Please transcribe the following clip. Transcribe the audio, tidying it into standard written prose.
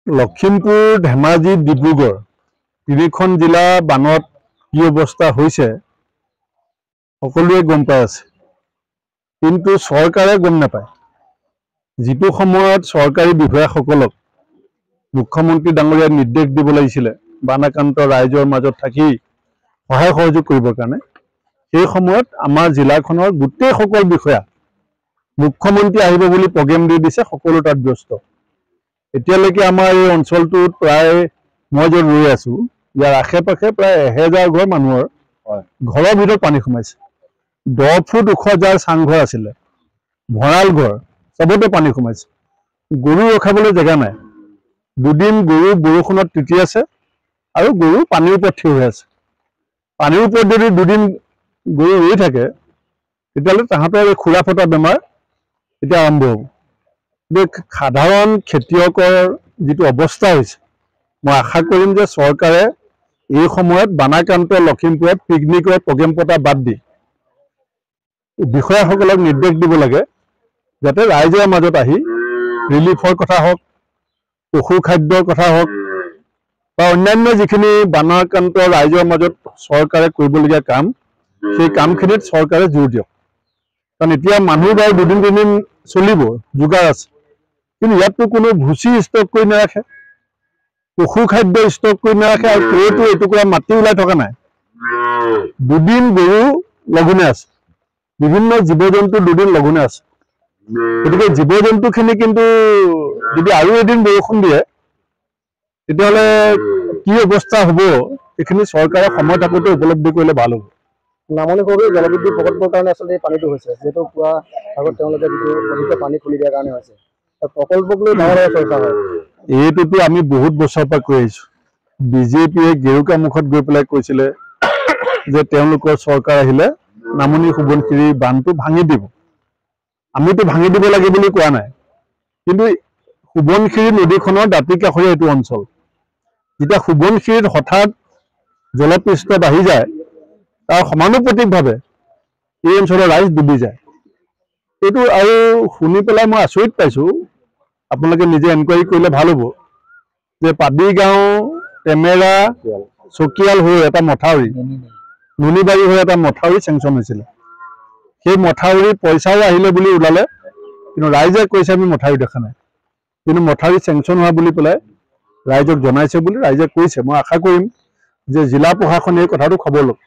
লখিমপুৰ, ধেমাজি, ডিব্ৰুগড় তিনিখন জিলা বানত কি অৱস্থা হৈছে সকলোৱে গম পাই আছে, কিন্তু চৰকাৰে গম নাপায়। যিটো সময়ত চৰকাৰী বিষয়াসকলক মুখ্যমন্ত্ৰী ডাঙৰীয়াই নিৰ্দেশ দিব লাগিছিলে বানাক্ৰান্ত ৰাইজৰ মাজত থাকি সহায় সহযোগ কৰিবৰ কাৰণে, সেই সময়ত আমাৰ জিলাখনৰ গোটেই সকল বিষয়া মুখ্যমন্ত্ৰী আহিব বুলি প্ৰগ্ৰেম দি দিছে, সকলো তাত ব্যস্ত। এতিয়ালৈকে আমাৰ এই অঞ্চলটোত প্ৰায় মই য'ত ৰৈ আছো ইয়াৰ আশে পাশে প্ৰায় 1000 ঘৰ মানুহৰ ঘৰৰ ভিতৰত পানী সোমাইছে। 10 ফুট ওখ যাৰ চাংঘৰ আছিলে, ভঁৰাল ঘৰ, চবতে পানী সোমাইছে। গৰু ৰখাবলৈ জেগা নাই। দুদিন গৰু বৰষুণত তিতি আছে আৰু গৰু পানীৰ ওপৰত থিয় হৈ আছে। পানীৰ ওপৰত যদি দুদিন গৰু ৰৈ থাকে তেতিয়াহ'লে তাহাঁতৰ এই খুৰা ফটা বেমাৰ এতিয়া আৰম্ভ হ'ব। সাধাৰণ খেতিয়কৰ যিটো অৱস্থা হৈছে, মই আশা কৰিম যে চৰকাৰে এই সময়ত বানাক্ৰান্ত লখিমপুৰত পিকনিকৰ প্ৰগ্ৰেম পতা বাদ দি বিষয়াসকলক নিৰ্দেশ দিব লাগে যাতে ৰাইজৰ মাজত আহি ৰিলিফৰ কথা হওক, পশু খাদ্যৰ কথা হওক বা অন্যান্য যিখিনি বানাক্ৰান্ত ৰাইজৰ মাজত চৰকাৰে কৰিবলগীয়া কাম, সেই কামখিনিত চৰকাৰে জোৰ দিয়ক। কাৰণ এতিয়া মানুহ বাৰু দুদিন তিনিদিন চলিব, যোগাৰ আছে, কিন্তু ইয়াততো কোনো ভুচি ষ্টক কৰি নাৰাখে, পশু খাদ্য ষ্টক কৰি নাৰাখে, আৰু ক'তো এটুকুৰা মাটি ওলাই থকা নাই। দুদিন গৰু লঘোণে আছে, বিভিন্ন জীৱ জন্তু দুদিন লঘোণে আছে। গতিকে জীৱ জন্তুখিনি কিন্তু যদি আৰু এদিন বৰষুণ দিয়ে তেতিয়াহ'লে কি অৱস্থা হ'ব, এইখিনি চৰকাৰে সময় থাকোঁতে উপলব্ধি কৰিলে ভাল হ'ব। নামনি সৰু জলবিদ্যুৎ প্ৰকল্পৰ কাৰণে আচলতে এই পানীটো হৈছে, যিহেতু পুৱা আগত তেওঁলোকে যিটো অধিক পানী খুলি দিয়াৰ কাৰণে হৈছে, প্ৰকল্পক লৈ ডাঙৰ চৰ্চা হয়। এইটোতো আমি বহুত বছৰৰ পৰা কৈ আহিছোঁ। বিজেপিয়ে গেৰুকা মুখত গৈ পেলাই কৈছিলে যে তেওঁলোকৰ চৰকাৰ আহিলে নামনি সোৱণশিৰি বান্ধটো ভাঙি দিব। আমিতো ভাঙি দিব লাগে বুলি কোৱা নাই, কিন্তু সোৱণশিৰি নদীখনৰ দাঁতি কাষৰীয়া এইটো অঞ্চল। যেতিয়া সোৱণশিৰিত হঠাৎ জলপৃষ্ঠ বাঢ়ি যায়, তাৰ সমানুপাতিকভাৱে এই অঞ্চলৰ ৰাইজ ডুবি যায়। এইটো আৰু শুনি পেলাই মই আচৰিত পাইছোঁ, আপোনালোকে নিজে এনকুৱাৰী কৰিলে ভাল হ'ব, যে পাবি গাঁও, টেমেৰা, চকিয়াল হৈ এটা মথাউৰি, নুনিবাৰী হৈ এটা মথাউৰি চেংচন হৈছিলে। সেই মথাউৰি পইচাও আহিলে বুলি ওলালে, কিন্তু ৰাইজে কৈছে আমি মথাউৰি দেখা নাই। কিন্তু মথাউৰি চেংচন হোৱা বুলি পেলাই ৰাইজক জনাইছে বুলি ৰাইজে কৈছে। মই আশা কৰিম যে জিলা প্ৰশাসনে এই কথাটো খবৰ লওক।